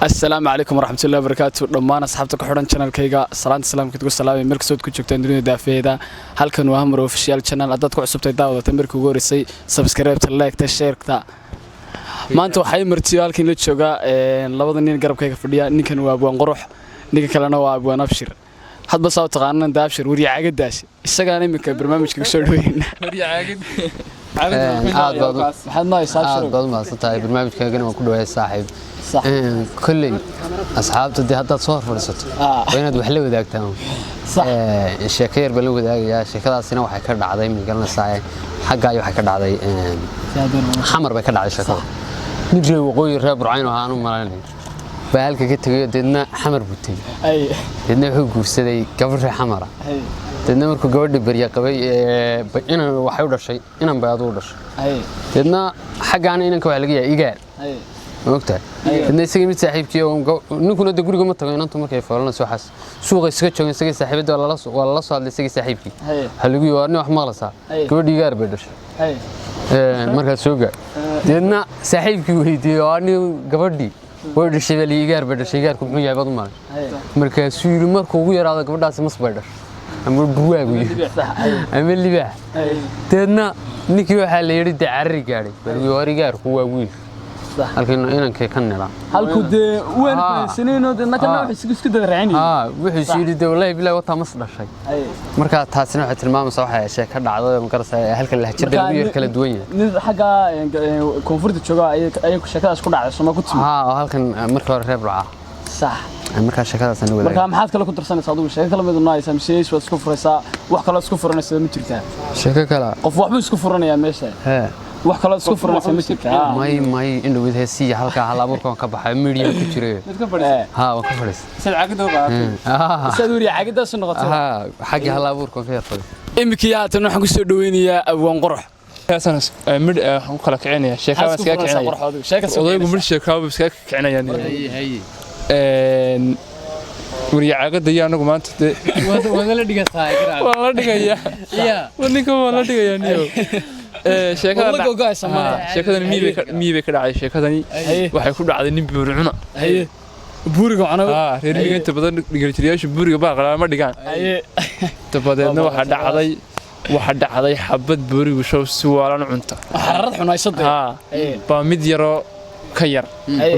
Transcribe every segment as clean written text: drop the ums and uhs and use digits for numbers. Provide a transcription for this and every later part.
السلام عليكم ورحمة الله وبركاته. دمان أصحابتك حران channel كيجا صلاة السلام كتقول السلام مركزود كتشوفتين دنيا دافيدا هالكن وهمر official channel أدتك عصبت داو تمرك وجوري سبسكرايب تلايك تشير كذا ما أنتوا حي مرتيال كين لتشوجا لبضنين قرب كيك فرديا نكن وأبوان قروح نيجي كلنا وأبوان أبشر حد بس أوتقعنا دا أبشر وري عقد داش السجاني من برنامج كشرين وري عقد حد نايس أبشر بعض ما صدق برنامج كأنه ما كله صاحب صح كل أصحاب تدي هذا صور فرصة وين تبحلو ذاك تمام صح الشكير بلو ذاك يا شكل سنة وحكر عضي من قلنا الساعة حق أيوة حكر عضي حمر بكر عضي شكل نجي وقوي راب رعين وهانو مراني بهالك كنت دينا حمر بوتي أي دينا هو جوسدي قبر حمرة دينا مركو جورد بريا قوي أنا وحيود الشيء أنا بياضود الشيء دينا حق أنا إنك وعلقية إيجار وقتها إنه يسقي مت صاحب كيوم نكون دقولي قمت تغيرنا أنتم كيف ولا نسوا حس سوق يسقي يسقي صاحب ده ولا صار يسقي صاحب كي هل يقول أنا أحمر لسا كبر ديجار بدرش مركز سوق دينا صاحب كي ويدي أنا قبردي بدرش اللي يجار بدرش يجار كم يجار بدو مال مركز سوق مركو ويا هذا قبر داس مس بدرش أمر بوا قوي أمر اللي بيع دينا نكيو حال يريد عرّي قاري بيقول رجار هو ويل halkan inanka kan nila halku de waan fahansanayno de nakana wax isku daracayni wuxuu siidii wallahi bilaa wata mas dhashay marka taasina waxa tilmaamaysaa waxa ay ka dhacdo markaas halkan la hajada ugu yar kala duwan yahay xaga koonfurta jooga ay ku shaqadaas ku dhacday soma ku timi halkan marka hore reeb raaca sax marka shaqadaas aan wadaagay marka maxaad kala ku darsanaysaa adigu shaqo kala mid ah ay samseeyay waa isku furaysaa wax kala isku furanaysaa ma jirtaa shaqo kala qof waxba isku furanaya meesha wax kala isku furanaysaa ma jirtaa may inuu wada heesiya halka hal abuurkan ka baxay media ku jiray mid ka fadhiis waan ka fadhiis sad cagado qaatay sad wari cagadaas noqotay xagga hal abuurkan ka yarfay imkiyaatan waxaan ku soo dhaweynayaa Abwaan Qurux كاسن مد كلا كعنيا شيكا بس كعنيا odaygu mid sheekaba bas ka kicinayaan وري عقد يا anagu maanta wada la dhigataa waa la dhigaya wadinka waa la dhigaya niyo sheekadani miibay ka dhacay sheekadani waxay ku dhacday nin buuri cuna buuriga cuna reer miyiga inta badan dhigirtiriyaasha buuriga baa qalaama dhigaan tabadeedna waxa dhacday xabad buurigu show si waalan cunta xarad xunaysada baa mid yaro ka yar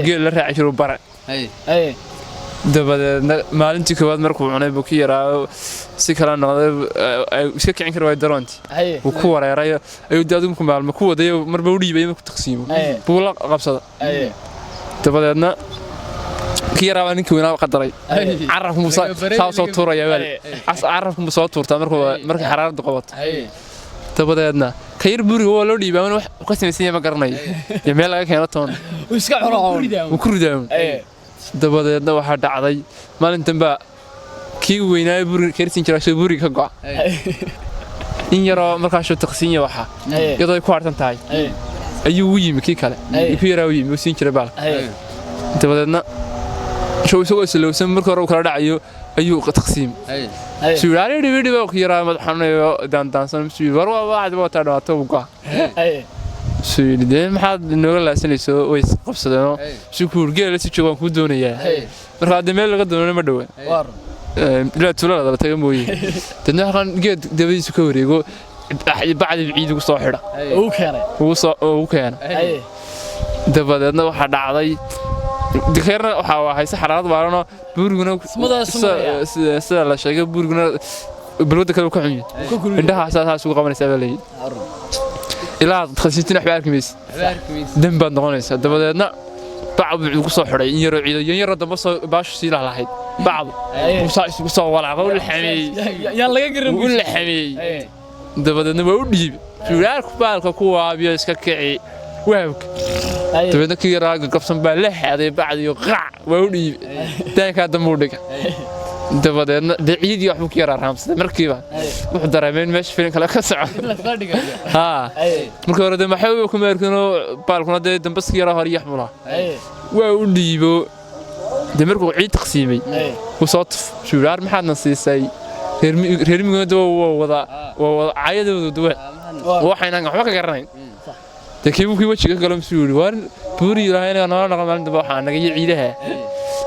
geel la raaci jiro bare dabadeedna maalintii koowaad markuu cunay buu ka yaraa si kala noqday iska kicin karo way daroonti uu ku wareeray ayuu daadumku maalmo ku waday marba u dhiibay inuu ku taqsiimo buu la qabsada dabadeedna ka yaraa ninkii weynaa qadaray carrafku musa soo tuuraya wal carrafku musa soo tuurta markii xaraaradu qabato dabadeedna ka yar buuriga waa loo dhiibay wax ka sameeyay ma garanayo meel laga keeno toon uu iska cuno ku ridayo dabadeedna waxa dhacday maalintan ba kii weynaa buuriga kersin jiray soo buuriga ka go'a in yaro markaas uu taqsiinyo waxa iyadoo ay ku hartan tahay ayuu u yimi kii kale ku yaraa u yimi oo siin jiray baal dabadeedna soo isagoo markii hore uu kala dhacayo ayuu taqsiim suuraale dhibidhiba ku yaraa madaxanayo daansan war waa wada dhawaato uga سيدي ما حد نقول سنيسو ويس قبصدنا شكور جل سيجوا كودونية مرة دميل لقدرنا ما دوّن لا تلا لا تيجي تنحن جد دبي سكوري يقول بعد العيد وصاحرة وكان دبادنا وحد عضي دخيرنا وحاي سحرات بارنا بورجنا سلا شيء بورجنا بلود كانوا كحني عندها أساس سوق من السبلين إلا خسيتنا حبارك ميس دم بندقونيس دبادنا بعض يقصوا حري ينير دبص باش سيل على حيد بعض يقصوا ولا قول الحمي يلا يقرب قول الحمي دبادنا بودي شو يعرف بالك كوا بيسك كعي وهمك دبادنا كي راق قبسم بالله هذا بعد يقع بودي تاني هذا مودك dabadeedna ciidii wax ku yaraa raamsada markiiba wuxuu dareemay meesha filimka la ka socdo markii hore maxay ku meerkano baalkuna dambaski yaraa hor yaxmula waa u dhiibo markuu ciid taqsiimay uu soo tuf shuuraar maxaadna siisay reer miyiga wada caayadooda waxayna waxba ka garanayn dadkii wajiga galam suuri war buuri ilaahayna noo dhaqan maalinta waxaa naga ciidaha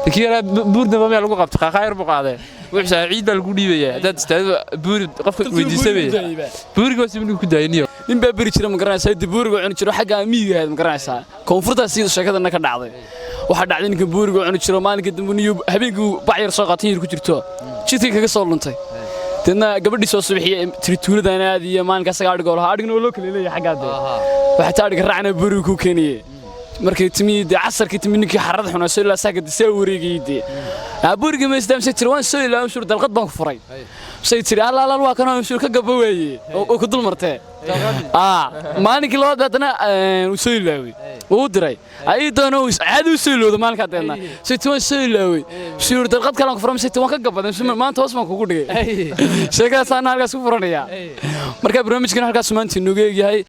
لكن أنا بورد ما بيعلقوا قبض خير بقعدة وحش عيد بالقولي بيا ده تستعد بورد قف ويدي سبي بورد قاسي منو كده يعني nin baa beri jira ma garanaysaa dib buuriga cuni jiro xagga amiiga ma garanaysaa koonfurta sida sheekadana ka dhacday waxa dhacday ninka buuriga cuni jiro maalinka dambe niyo habeenkii bacyar soo qaatay ku jirto jidkii kaga soo luntay dadna gabadhii soo subaxiyay trituuladana aad iyo maalinka saga adhigo laha adhigna loo kala leeyahay xaggaade waxa taadhiga raacna buuriga ku keeniyay markay timid casarkii timid ninkii xarad xunaa soo ilaa saaka soo wareegayde buuriga ma isdaamsay tirwaan soo ilaa ushur dalqad baan ku furay say tiri alla waa kana ushur ka gaba weeye oo ku dul martay maalinkii labaad baadna uu soo ilaaway uu diray ay doono aad uu soo ilowdo maalinka deedna say tiwaan soo ilaaway ushur dalqad kale ku furay say tiwaan ka gabadan maanta hoos baan kugu dhigay sheekadaas aan halkaas ku furanaya marka barnaamijkan halkaas maanta inooga yahay